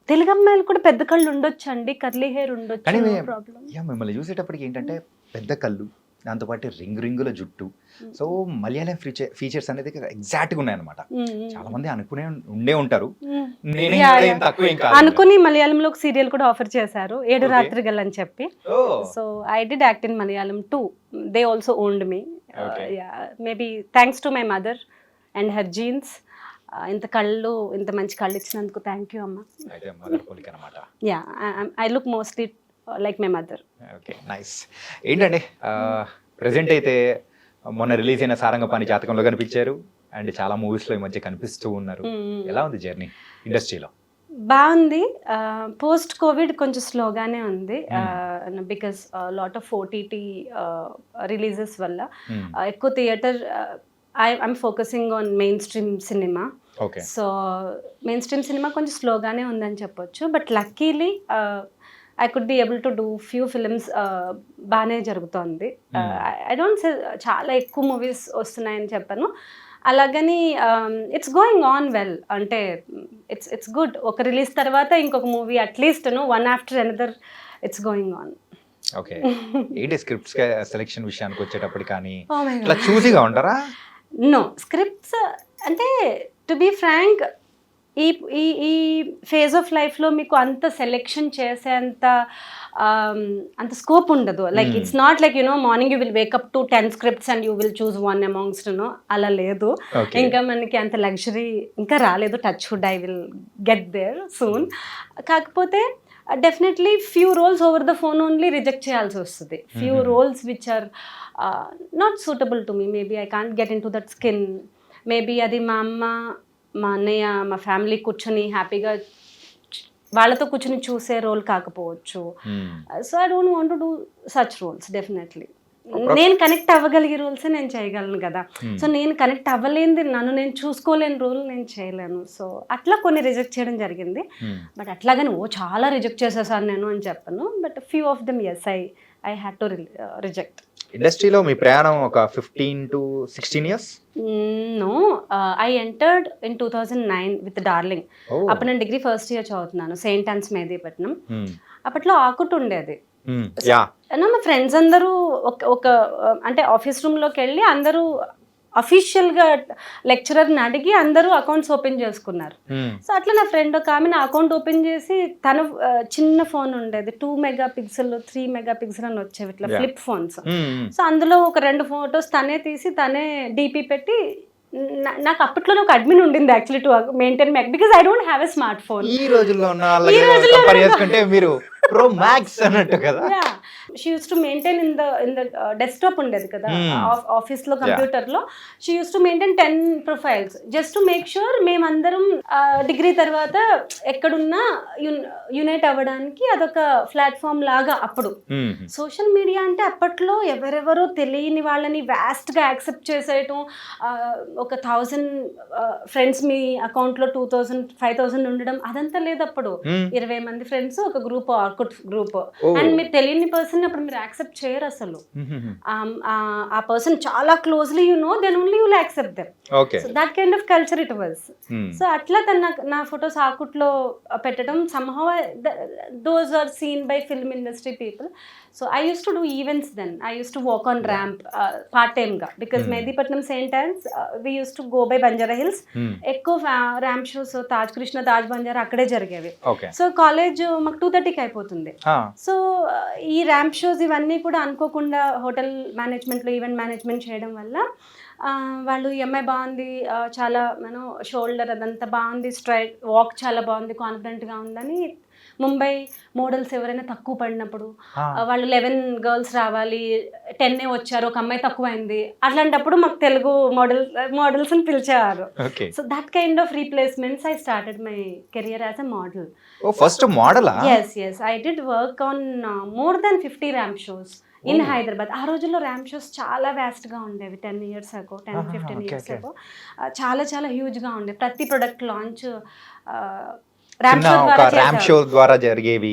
తెలుగు అమ్మాయిలు కూడా పెద్ద కళ్ళు ఉండొచ్చు అండి, కర్లీ హెయిర్ ఉండొచ్చు, కానీ ప్రాబ్లం. మిమ్మల్ని చూసేటప్పటికి ఏంటంటే పెద్ద కళ్ళు, దాంతోపాటు రింగుల జుట్టు. సో మలయాళం ఫీచర్స్ అనేది ఎగ్జాక్ట్గా ఉన్నాయన్నమాట. చాలా మంది అనుకునే ఉండే ఉంటారు. నేనే ఏం తక్కువ ఏం కాదు. అనుకుని మలయాళంలో ఒక సీరియల్ కూడా ఆఫర్ చేశారు, 7 Okay. రాత్రిగల్ అని చెప్పి. So I did act in Malayalam two. They also owned me. Maybe thanks to my mother and her jeans. ఇంత కళ్ళు, ఇంత మంచి కళ్ళు ఇచ్చినందుకు థ్యాంక్ యూ అమ్మ. అయితే మదర్ పోలిక అన్నమాట. Yeah, I look mostly like my mother. Okay, nice. ఏంటండి ప్రెసెంట్ అయితే మొన్న రిలీజ్ అయిన సారంగపాణి జాతకంలో కనిపించారు అండ్ చాలా మూవీస్లో ఈ మధ్య కనిపిస్తూ ఉన్నారు. ఎలా ఉంది జర్నీ ఇండస్ట్రీలో? బాగుంది. పోస్ట్ కోవిడ్ కొంచెం స్లోగానే ఉంది, because lot of OTT releases వల్ల. ఎక్కువ theatre, I'm focusing on main stream cinema. Okay. So main stream cinema కొంచెం స్లోగానే ఉందని చెప్పొచ్చు. But luckily I could be able to do few films. బాగానే జరుగుతోంది. ఐ డోంట్ సే చాలా ఎక్కువ మూవీస్ వస్తున్నాయని చెప్పాను, అలాగని ఇట్స్ గోయింగ్ ఆన్ వెల్. అంటే ఇట్స్ గుడ్. ఒక రిలీజ్ తర్వాత ఇంకొక movie at least one after another it's going on. Okay. ఏంటి స్క్రిప్ట్స్ సెలెక్షన్ విషయానికి వచ్చేటప్పుడు కానీ ఇట్లా చూసిగా ఉంటారా? నో స్క్రిప్ట్స్ అంటే, టు బీ ఫ్రాంక్, ఈ ఈ ఈ ఫేజ్ ఆఫ్ లైఫ్లో మీకు అంత సెలెక్షన్ చేసేంత అంత స్కోప్ ఉండదు. Like it's not like morning you will wake up to 10 scripts and you will choose one amongst. అలా లేదు. ఇంకా మనకి అంత లగ్జరీ ఇంకా రాలేదు. Touch wood, I will get there soon. కాకపోతే definitely few roles over the phone only reject చేయాల్సి వస్తుంది. Few roles which are not suitable to me. Maybe I can't get into that skin. Maybe అది మా అమ్మ, మా అన్నయ్య, మా family కూర్చొని హ్యాపీగా వాళ్ళతో కూర్చొని చూసే రోల్ కాకపోవచ్చు. So I don't want to do such roles. Definitely నేను కనెక్ట్ అవ్వగలిగే రోల్సే నేను చేయగలను కదా. సో నేను కనెక్ట్ అవ్వలేనిది, నన్ను నేను చూసుకోలేని రోల్ నేను చేయలేను. సో అట్లా కొన్ని రిజెక్ట్ చేయడం జరిగింది. బట్ అట్లాగని చాలా రిజెక్ట్ చేసేసాను నేను అని చెప్పను. But few of them as I had to reject. ఇండస్ట్రీలో మీ ప్రయాణం ఒక 15 to 16 years? No, I entered in 2009 with Darling. అప్పుడు నేను డిగ్రీ ఫస్ట్ ఇయర్ చదువుతున్నాను, సెయింట్ ఆన్స్ మెహదీపట్నం. అప్పట్లో ఆకుట్ ఉండేది. మా ఫ్రెండ్స్ అందరూ ఒక అంటే ఆఫీస్ రూమ్లోకి వెళ్ళి అందరూ అఫీషియల్గా లెక్చరర్ని అడిగి అందరూ అకౌంట్స్ ఓపెన్ చేసుకున్నారు. సో అట్లా నా ఫ్రెండ్ ఒక ఆమె నా అకౌంట్ ఓపెన్ చేసి, తను చిన్న ఫోన్ ఉండేది, 2 మెగాపిక్సెల్ 3 మెగాపిక్సెల్ అని వచ్చేవి ఇట్లా ఫ్లిప్ ఫోన్స్. సో అందులో ఒక 2 ఫొటోస్ తనే తీసి తనే డీపీ పెట్టి, నాకు అప్పట్లోనే ఒక అడ్మిన్ ఉండింది actually to maintain Mac, because I don't have a smart phone. ఈ రోజుల్లో మీరు ప్రో మ్యాక్స్ అన్నట్టు కదా. She use to maintain in the desktop ఉండేది కదా ఆఫీస్లో కంప్యూటర్లో. She use to maintain 10 profiles just to make sure మేమందరం డిగ్రీ తర్వాత ఎక్కడున్నా యునైట్ అవ్వడానికి అదొక ప్లాట్ఫామ్ లాగా. అప్పుడు సోషల్ మీడియా అంటే అప్పట్లో ఎవరెవరో తెలియని వాళ్ళని వ్యాస్ట్గా యాక్సెప్ట్ చేసేయటం. ఒక 1000 ఫ్రెండ్స్ మీ అకౌంట్లో 2000 5000 ఉండడం అదంతా లేదు అప్పుడు. 20 మంది ఫ్రెండ్స్, ఒక గ్రూప్, ఆర్కుట్ గ్రూప్. అండ్ మీరు తెలియని పర్సన్ అప్పుడు మీరు యాక్సెప్ట్ చేయరు అసలు. ఆ పర్సన్ చాలా closely then only you will accept them. So that kind of culture it was. So అట్లా నా ఫొటోస్ ఆకుట్లో పెట్టడం, somehow those are seen by film industry people. So I used to do events then. I used to walk on ramp part time ga, because Mehdipatnam St. Anne's we used to go by Banjara Hills. ఎక్కువ ramp shows Taj Krishna, Taj Banjara అక్కడే జరిగేవి. So college మాకు 2:30కి అయిపోతుంది. So ఈ ramp shows ఇవన్నీ కూడా అనుకోకుండా hotel మేనేజ్మెంట్లో ఈవెంట్ మేనేజ్మెంట్ చేయడం వల్ల వాళ్ళు ఈ అమ్మాయి బాగుంది, చాలా షోల్డర్ అదంతా బాగుంది, స్ట్రైట్ వాక్ చాలా బాగుంది, కాన్ఫిడెంట్గా ఉందని ముంబై మోడల్స్ ఎవరైనా తక్కువ పడినప్పుడు వాళ్ళు 11 గర్ల్స్ రావాలి, 10 వచ్చారు, ఒక అమ్మాయి తక్కువైంది, అట్లాంటప్పుడు మాకు తెలుగు మోడల్స్ అని పిలిచేవారు. So that kind of replacements I started my career as a model. First model? yes I did work on more than 50 ramp shows in Hyderabad. ఆ రోజుల్లో ర్యాంప్ షోస్ చాలా వ్యాస్ట్గా ఉండేవి. 10 years ago, 10-15 years ago చాలా చాలా హ్యూజ్గా ఉండేవి. ప్రతి product launch ramp show ద్వారా ర్యాంప్ షో ద్వారా జరిగేవి,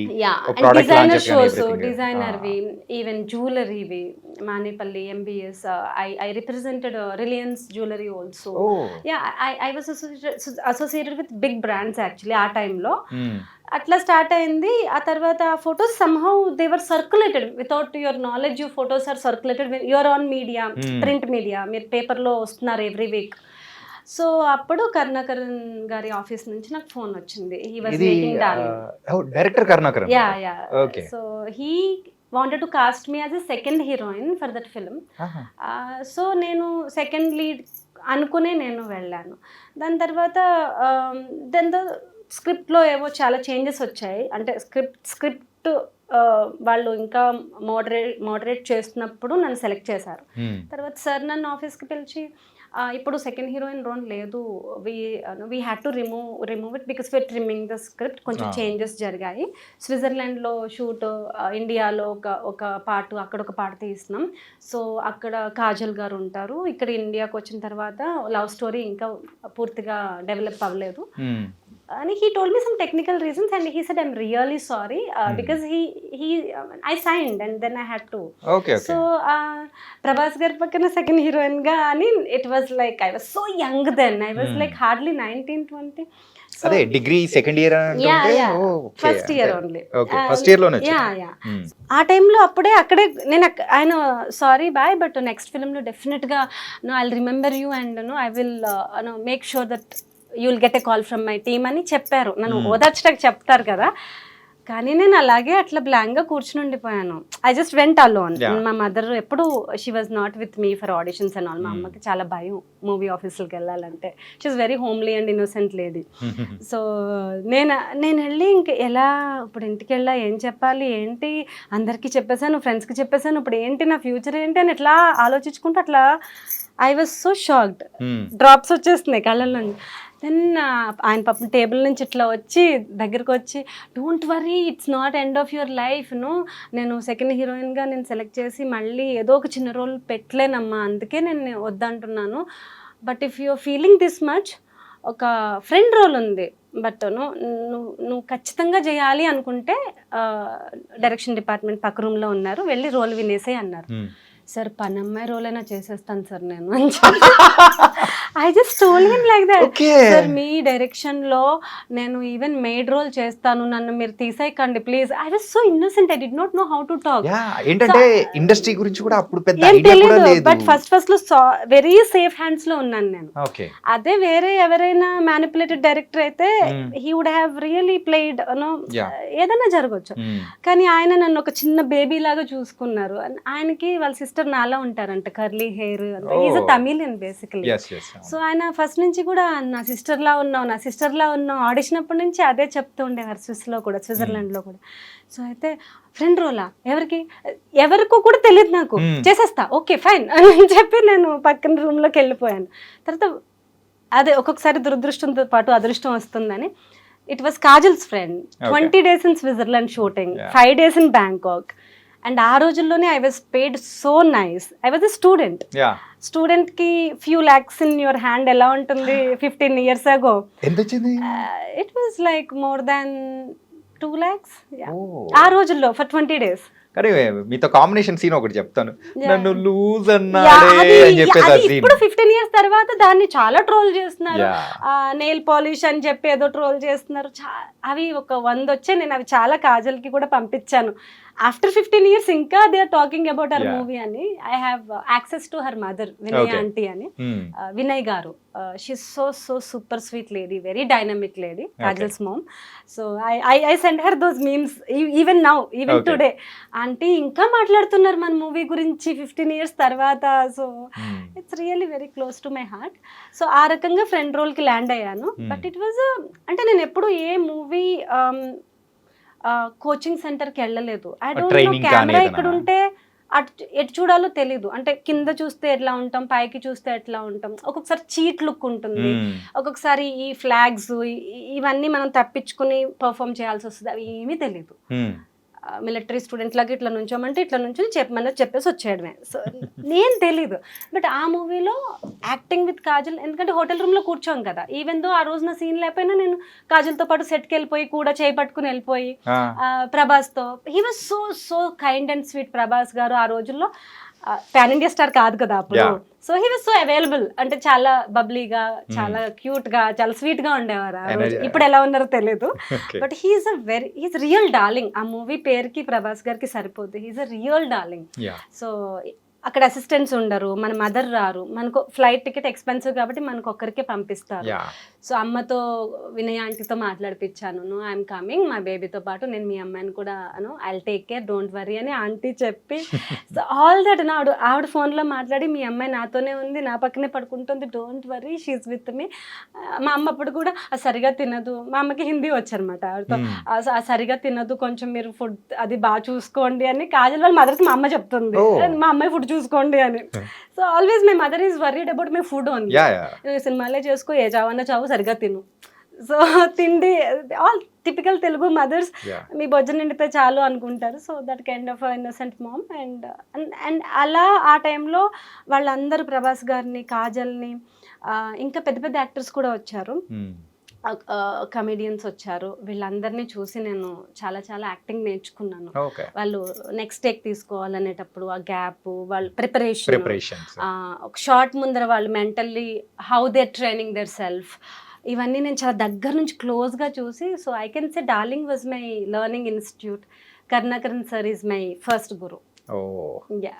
డిజైనర్ షోస్, డిజైనర్వి, ఈవెన్ జ్యువెలరీవి, Manepally, MBS. I represented Reliance jewellery also. I was associated with big brands actually ఆ టైంలో. అట్లా స్టార్ట్ అయింది. ఆ తర్వాత photos somehow they were circulated without your knowledge. Photos are circulated your on media, print media, మీరు పేపర్లో వస్తున్నారు ఎవ్రీ వీక్. సో అప్పుడు కరుణాకరన్ గారి ఆఫీస్ నుంచి నాకు ఫోన్ వచ్చింది. He was making director Karunakaran. So he wanted to cost me as a second heroine for that film. So నేను second lead అనుకునే నేను వెళ్ళాను. దాని తర్వాత దాని స్క్రిప్ట్లో ఏవో చాలా చేంజెస్ వచ్చాయి. అంటే స్క్రిప్ట్ వాళ్ళు ఇంకా మోడరేట్ చేస్తున్నప్పుడు నన్ను సెలెక్ట్ చేశారు. తర్వాత సార్ నన్ను ఆఫీస్కి పిలిచి, ఇప్పుడు సెకండ్ హీరోయిన్ రోల్ లేదు, we had to remove it because we are trimming the script. కొంచెం చేంజెస్ జరిగాయి. స్విట్జర్లాండ్లో షూట్, ఇండియాలో ఒక పార్ట్, అక్కడ ఒక పార్ట్ తీస్తున్నాం. సో అక్కడ కాజల్ గారు ఉంటారు. ఇక్కడ ఇండియాకి వచ్చిన తర్వాత లవ్ స్టోరీ ఇంకా పూర్తిగా డెవలప్ అవ్వలేదు అని he told me some technical reasons and he said I'm really sorry because I signed and then I had to. Okay. So Prabhas gar pakkana second heroine ga ani it was like I was so young then. I was like hardly 19-20. So అదే degree second year అంటే first year only. Okay, first year లోనే ఆ టైంలో అక్కడే నేను ఆయన sorry bye but next ఫిల్మ్లో డెఫినెట్గా I will remember you and I will make sure that you will get a call from my team అని చెప్పారు. నన్ను ఓదార్చడానికి చెప్తారు కదా. కానీ నేను అలాగే అట్లా బ్లాంక్గా కూర్చుని ఉండిపోయాను. I just went alone. మా మదర్ ఎప్పుడు she was not with me for auditions and all. మా అమ్మకి చాలా భయం మూవీ ఆఫీసులకు వెళ్ళాలంటే. She is very homely and innocent lady. So నేను వెళ్ళి ఇంక ఎలా ఇప్పుడు ఇంటికి వెళ్ళా, ఏం చెప్పాలి, ఏంటి, అందరికీ చెప్పేశాను, ఫ్రెండ్స్కి చెప్పేశాను, ఇప్పుడు ఏంటి నా ఫ్యూచర్ ఏంటి అని ఎట్లా ఆలోచించుకుంటూ అట్లా I was so shocked. Drops వచ్చేస్తున్నాయి కళ్ళల్లో. దెన్ ఆయన పాపం టేబుల్ నుంచి ఇట్లా వచ్చి దగ్గరకు వచ్చి, don't worry, it's not end of your life. నేను సెకండ్ హీరోయిన్గా నేను సెలెక్ట్ చేసి మళ్ళీ ఏదో ఒక చిన్న రోల్ పెట్టలేనమ్మా, అందుకే నేను వద్దంటున్నాను. But if you're feeling this much, ఒక ఫ్రెండ్ రోల్ ఉంది, బట్ నువ్వు ఖచ్చితంగా చేయాలి అనుకుంటే డైరెక్షన్ డిపార్ట్మెంట్ పక్క రూమ్లో ఉన్నారు, వెళ్ళి రోల్ వినేసే అన్నారు. సార్ పనమ్మాయి రోల్ అయినా చేసేస్తాను సార్ నేను అని I just told him like that. Sir మీ డైరెక్షన్లో నేను ఈవెన్ మెయిడ్ రోల్ చేస్తాను, నన్ను మీరు తీసేయకండి please. I was so innocent, I did not know how to talk. ఏంటంటే ఇండస్ట్రీ గురించి కూడా అప్పుడు పెద్ద ఏం ఐడియా కూడా తెలియదు. లేదు. బట్ ఫస్ట్ లో వెరీ సేఫ్ హ్యాండ్స్ లో ఉన్నాను నేను. అదే వేరే ఎవరైనా మ్యానిపులేటెడ్ డైరెక్టర్ అయితే he would have really played ఏదైనా జరగచ్చు. కానీ ఆయన నన్ను ఒక చిన్న బేబీ లాగా చూసుకున్నారు. ఆయనకి వాళ్ళ సిస్టర్ నాలా ఉంటారంట, curly hair. Is a Tamilian basically. So ఆయన ఫస్ట్ నుంచి కూడా నా సిస్టర్ లా ఉన్నావు ఆడిషన్ అప్పటి నుంచి అదే చెప్తూ ఉండేవారు. స్విస్లో కూడా, స్విట్జర్లాండ్ లో కూడా. సో అయితే ఫ్రెండ్ రోలా ఎవరికో కూడా తెలియదు నాకు, చేసేస్తా ఓకే ఫైన్ అని చెప్పి నేను పక్కన రూమ్లోకి వెళ్ళిపోయాను. తర్వాత అదే ఒక్కొక్కసారి దురదృష్టంతో పాటు అదృష్టం వస్తుందని, it was Kajal's friend. 20 days in Switzerland shooting, 5 days in Bangkok. And ఆ రోజుల్లోనే I was paid so nice. I was a student కి few lakhs in your hand ఎలా ఉంటుంది 15 years ago? It was like more than 2 lakhs ఆ రోజుల్లో for 20 days. కానీ మీతో combination scene ఒకటి చెప్తాను, నన్ను లూజ్ అన్నాడే అని చెప్పేసి. ఇప్పుడు 15 years తర్వాత దాన్ని చాలా ట్రోల్ చేస్తున్నారు. నెయిల్ పాలిష్ అని చెప్పి ఏదో ట్రోల్ చేస్తున్నారు. అవి ఒక 100 వచ్చాయి. నేను అవి చాలా కాజల్కి కూడా పంపించాను. ఆఫ్టర్ 15 years ఇంకా they are talking about our movie అని. I have access to her mother, Vinay aunty అని, Vinay garu. She so super sweet lady, very dynamic lady, Kajal's mom. So I send her those memes even now, even today. Aunty ఇంకా మాట్లాడుతున్నారు మన movie గురించి 15 years తర్వాత. So it's really very close to my heart. So ఆ రకంగా friend రోల్కి land అయ్యాను. But it was అంటే నేను ఎప్పుడు ఏ మూవీ కోచింగ్ సెంటర్కి వెళ్ళలేదు. ఐ డోంట్ నో కెమెరా ఇక్కడ ఉంటే ఎటు చూడాలో తెలీదు. అంటే కింద చూస్తే ఎట్లా ఉంటాం, పైకి చూస్తే ఎట్లా ఉంటాం. ఒక్కొక్కసారి చీట్ లుక్ ఉంటుంది, ఒక్కొక్కసారి ఈ ఫ్లాగ్స్ ఇవన్నీ మనం తప్పించుకుని పర్ఫామ్ చేయాల్సి వస్తుంది. అవి ఏమీ తెలీదు. మిలిటరీ స్టూడెంట్ లాగా ఇట్లా నుంచోమంటే ఇట్లా నుంచి చెప్పేసి వచ్చేయడమే. సో నేను తెలీదు. బట్ ఆ మూవీలో యాక్టింగ్ విత్ కాజల్, ఎందుకంటే హోటల్ రూమ్లో కూర్చోం కదా, ఈవెన్ దో ఆ రోజు నా సీన్ లేకపోయినా నేను కాజల్తో పాటు సెట్కి వెళ్ళిపోయి కూడా చేయి పట్టుకుని వెళ్ళిపోయి ప్రభాస్తో, he was so so kind and sweet. Prabhas garu ఆ రోజుల్లో పాన్ ఇండియా స్టార్ కాదు కదా అప్పుడు. So he was so available, అంటే చాలా బబ్లీగా, చాలా క్యూట్ గా, చాలా స్వీట్ గా ఉండేవారు ఆ రోజు. ఇప్పుడు ఎలా ఉన్నారో తెలియదు. But he's real darling. ఆ మూవీ పేరుకి ప్రభాస్ గారికి సరిపోద్ది. He's a real darling. So అక్కడ అసిస్టెంట్స్ ఉండరు, మన మదర్ రారు, మనకు ఫ్లైట్ టికెట్ ఎక్స్పెన్సివ్ కాబట్టి మనకు ఒక్కరికే పంపిస్తారు. సో అమ్మతో వినయ్ ఆంటీతో మాట్లాడిపించాను, నో ఐఎమ్ కమింగ్, మా బేబీతో పాటు నేను మీ అమ్మాయిని కూడా I take care, don't worry అని ఆంటీ చెప్పి, సో ఆల్ దట్ ఆవిడ ఫోన్లో మాట్లాడి మీ అమ్మాయి నాతోనే ఉంది, నా పక్కనే పడుకుంటుంది, don't worry, she with me. మా అమ్మ అప్పుడు కూడా సరిగా తినదు, మా అమ్మకి హిందీ వచ్చనమాట, ఆవిడతో సరిగా తినదు, కొంచెం మీరు ఫుడ్ అది బాగా చూసుకోండి అని కాజల్ వాళ్ళ మదర్కి మా అమ్మ చెప్తుంది, మా అమ్మాయి ఫుడ్ చూసుకోండి అని. So always my mother is worried about my food only. సినిమాలే చేసుకో, ఏ చావన్నా చావు, సరిగా తిను. సో తిండి ఆల్ టిపికల్ తెలుగు మదర్స్, మీ భోజనం నిండితే చాలు అనుకుంటారు. So that kind of innocent mom. And అలా ఆ టైంలో వాళ్ళందరూ ప్రభాస్ గారిని, కాజల్ని, ఇంకా పెద్ద పెద్ద యాక్టర్స్ కూడా వచ్చారు, కమెడియన్స్ వచ్చారు. వీళ్ళందరినీ చూసి నేను చాలా చాలా యాక్టింగ్ నేర్చుకున్నాను. వాళ్ళు నెక్స్ట్ టేక్ తీసుకోవాలనేటప్పుడు ఆ గ్యాప్, వాళ్ళ ప్రిపరేషన్, ఒక షార్ట్ ముందర వాళ్ళు mentally how they training there self, ఇవన్నీ నేను చాలా దగ్గర నుంచి క్లోజ్గా చూసి. So I can say darling was my learning institute. Karunakaran sir is my first Guru. Super.